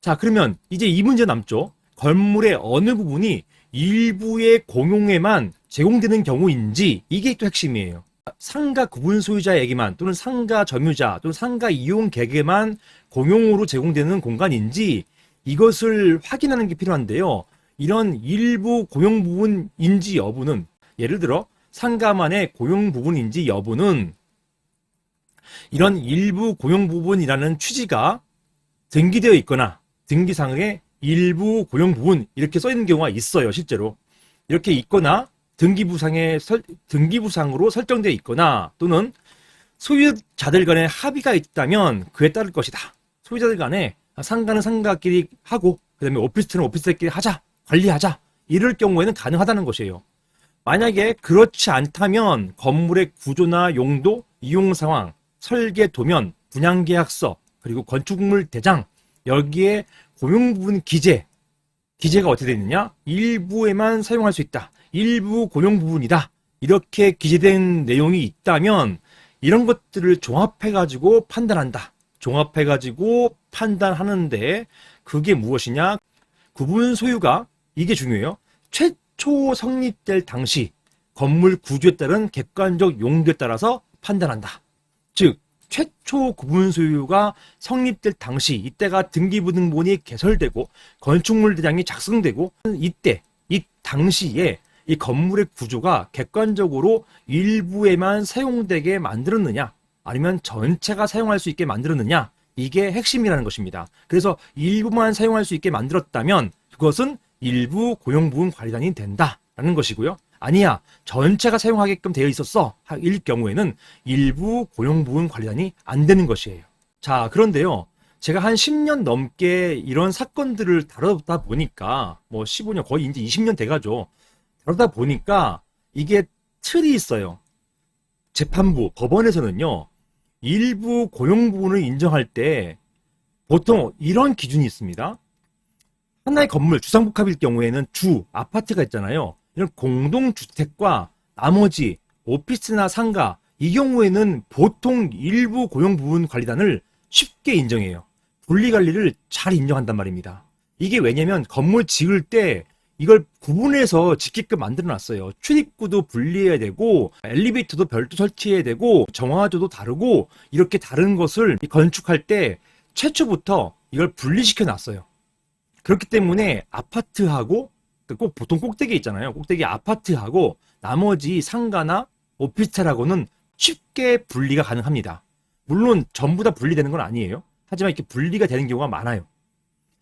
자, 그러면 이제 이 문제 남죠. 건물의 어느 부분이 일부의 공용에만 제공되는 경우인지, 이게 또 핵심이에요. 상가 구분 소유자에게만 또는 상가 점유자 또는 상가 이용객에게만 공용으로 제공되는 공간인지 이것을 확인하는 게 필요한데요. 이런 일부 공용 부분인지 여부는, 예를 들어 상가만의 공용 부분인지 여부는 이런 일부 공용 부분이라는 취지가 등기되어 있거나 등기상의 일부 공용 부분 이렇게 써 있는 경우가 있어요. 실제로 이렇게 있거나 등기부상으로 설정되어 있거나 또는 소유자들 간의 합의가 있다면 그에 따를 것이다. 소유자들 간에 상가는 상가끼리 하고 그다음에 오피스텔은 오피스텔끼리 하자, 관리하자, 이럴 경우에는 가능하다는 것이에요. 만약에 그렇지 않다면 건물의 구조나 용도, 이용 상황, 설계 도면, 분양 계약서, 그리고 건축물 대장, 여기에 공용 부분 기재가 어떻게 되어 있느냐? 일부에만 사용할 수 있다. 일부 공용 부분이다. 이렇게 기재된 내용이 있다면 이런 것들을 종합해가지고 판단한다. 종합해가지고 판단하는데 그게 무엇이냐? 구분 소유가, 이게 중요해요. 최초 성립될 당시 건물 구조에 따른 객관적 용도에 따라서 판단한다. 즉 최초 구분 소유가 성립될 당시, 이때가 등기부등본이 개설되고 건축물 대장이 작성되고 이때 이 당시에 이 건물의 구조가 객관적으로 일부에만 사용되게 만들었느냐 아니면 전체가 사용할 수 있게 만들었느냐, 이게 핵심이라는 것입니다. 그래서 일부만 사용할 수 있게 만들었다면 그것은 일부 고용부분 관리단이 된다라는 것이고요. 아니야, 전체가 사용하게끔 되어 있었어 일 경우에는 일부 고용부분 관리단이 안 되는 것이에요. 자, 그런데요, 제가 한 10년 넘게 이런 사건들을 다루다 보니까, 뭐 15년, 거의 이제 20년 돼가죠. 다루다 보니까 이게 틀이 있어요. 재판부, 법원에서는요, 일부 고용부분을 인정할 때 보통 이런 기준이 있습니다. 하나의 건물, 주상복합일 경우에는 주, 아파트가 있잖아요. 이런 공동주택과 나머지 오피스나 상가, 이 경우에는 보통 일부 고용부분 관리단을 쉽게 인정해요. 분리관리를 잘 인정한단 말입니다. 이게 왜냐면 건물 지을 때 이걸 구분해서 짓게끔 만들어놨어요. 출입구도 분리해야 되고 엘리베이터도 별도 설치해야 되고 정화조도 다르고, 이렇게 다른 것을 건축할 때 최초부터 이걸 분리시켜 놨어요. 그렇기 때문에 아파트하고, 꼭 보통 꼭대기 있잖아요. 꼭대기 아파트하고 나머지 상가나 오피스텔하고는 쉽게 분리가 가능합니다. 물론 전부 다 분리되는 건 아니에요. 하지만 이렇게 분리가 되는 경우가 많아요.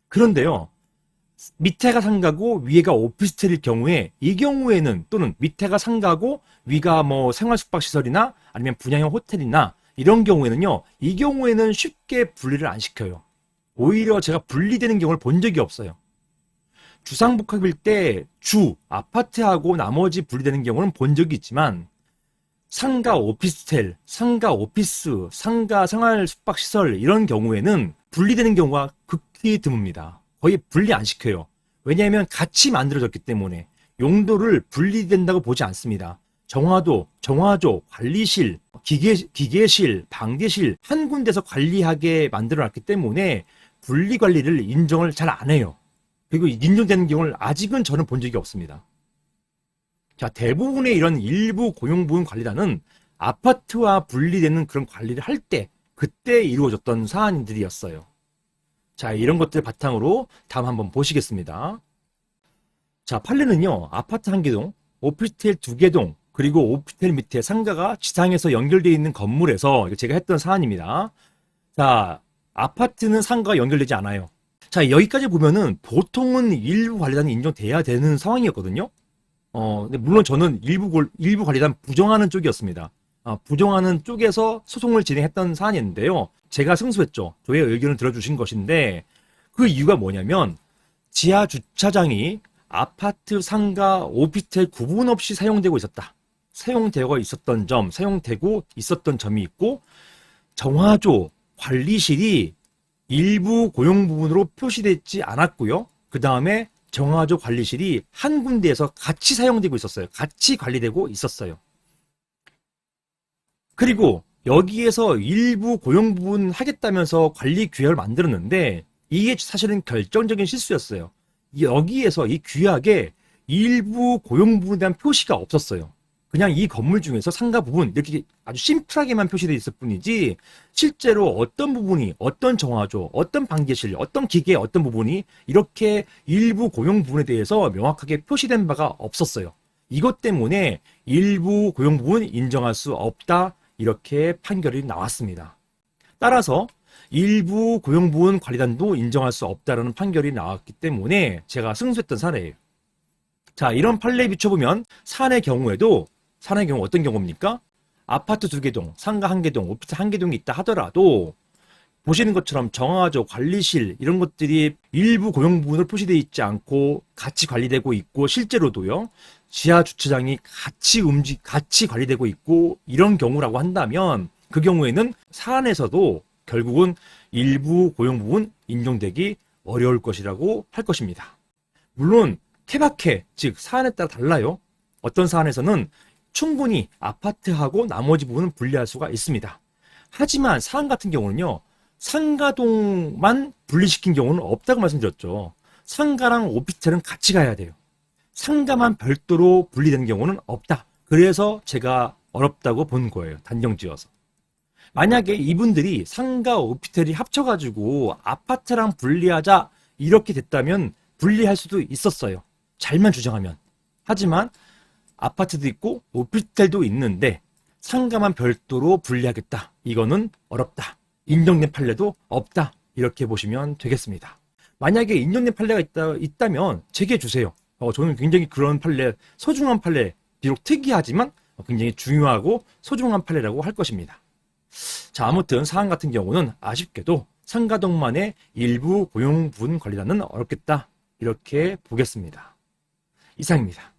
그런데요, 밑에가 상가고 위에가 오피스텔일 경우에, 이 경우에는, 또는 밑에가 상가고 위가 뭐 생활숙박시설이나 아니면 분양형 호텔이나 이런 경우에는요, 이 경우에는 쉽게 분리를 안 시켜요. 오히려 제가 분리되는 경우를 본 적이 없어요. 주상복합일 때 주, 아파트하고 나머지 분리되는 경우는 본 적이 있지만 상가 오피스텔, 상가 오피스, 상가 생활 숙박시설 이런 경우에는 분리되는 경우가 극히 드뭅니다. 거의 분리 안 시켜요. 왜냐하면 같이 만들어졌기 때문에 용도를 분리된다고 보지 않습니다. 정화도, 정화조, 관리실, 기계실, 방계실 한 군데서 관리하게 만들어놨기 때문에 분리관리를 인정을 잘 안 해요. 그리고 인정되는 경우를 아직은 저는 본 적이 없습니다. 자, 대부분의 이런 일부 고용부분 관리단은 아파트와 분리되는 그런 관리를 할 때, 그때 이루어졌던 사안들이었어요. 자, 이런 것들 바탕으로 다음 한번 보시겠습니다. 자, 판례는요, 아파트 1개 동, 오피스텔 2개 동, 그리고 오피스텔 밑에 상가가 지상에서 연결되어 있는 건물에서, 제가 했던 사안입니다. 자, 아파트는 상가가 연결되지 않아요. 자, 여기까지 보면은 보통은 일부 관리단이 인정돼야 되는 상황이었거든요. 근데 물론 저는 일부 관리단 부정하는 쪽이었습니다. 부정하는 쪽에서 소송을 진행했던 사안이었는데요. 제가 승소했죠. 저의 의견을 들어주신 것인데, 그 이유가 뭐냐면 지하 주차장이 아파트, 상가, 오피스텔 구분 없이 사용되고 있었던 점이 있고, 정화조, 관리실이 일부 고용 부분으로 표시되지 않았고요. 그 다음에 정화조 관리실이 한 군데에서 같이 사용되고 있었어요. 같이 관리되고 있었어요. 그리고 여기에서 일부 고용 부분 하겠다면서 관리 규약을 만들었는데 이게 사실은 결정적인 실수였어요. 여기에서 이 규약에 일부 고용 부분에 대한 표시가 없었어요. 그냥 이 건물 중에서 상가 부분 이렇게 아주 심플하게만 표시되어 있을 뿐이지 실제로 어떤 부분이 어떤 정화조, 어떤 방개실, 어떤 기계 어떤 부분이 이렇게 일부 고용 부분에 대해서 명확하게 표시된 바가 없었어요. 이것 때문에 일부 고용 부분 인정할 수 없다 이렇게 판결이 나왔습니다. 따라서 일부 고용 부분 관리단도 인정할 수 없다라는 판결이 나왔기 때문에 제가 승소했던 사례예요. 자, 이런 판례에 비춰보면 산의 경우 어떤 경우입니까? 아파트 2개 동, 상가 1개 동, 오피스 1개 동이 있다 하더라도 보시는 것처럼 정화조, 관리실 이런 것들이 일부 고용 부분으로 표시되어 있지 않고 같이 관리되고 있고 실제로도요. 지하 주차장이 같이 관리되고 있고 이런 경우라고 한다면 그 경우에는 사안에서도 결국은 일부 고용 부분 인정되기 어려울 것이라고 할 것입니다. 물론 케바케, 즉 사안에 따라 달라요. 어떤 사안에서는 충분히 아파트하고 나머지 부분은 분리할 수가 있습니다. 하지만 사안 같은 경우는요. 상가동만 분리시킨 경우는 없다고 말씀드렸죠. 상가랑 오피스텔은 같이 가야 돼요. 상가만 별도로 분리되는 경우는 없다. 그래서 제가 어렵다고 본 거예요. 단정지어서. 만약에 이분들이 상가, 오피스텔이 합쳐가지고 아파트랑 분리하자 이렇게 됐다면 분리할 수도 있었어요. 잘만 주장하면. 하지만 아파트도 있고 오피스텔도 있는데 상가만 별도로 분리하겠다. 이거는 어렵다. 인정된 판례도 없다. 이렇게 보시면 되겠습니다. 만약에 인정된 판례가 있다면 제기해 주세요. 저는 굉장히 그런 판례, 소중한 판례, 비록 특이하지만 굉장히 중요하고 소중한 판례라고 할 것입니다. 자, 아무튼 사안 같은 경우는 아쉽게도 상가동만의 일부 고용 부분 관리단은 어렵겠다. 이렇게 보겠습니다. 이상입니다.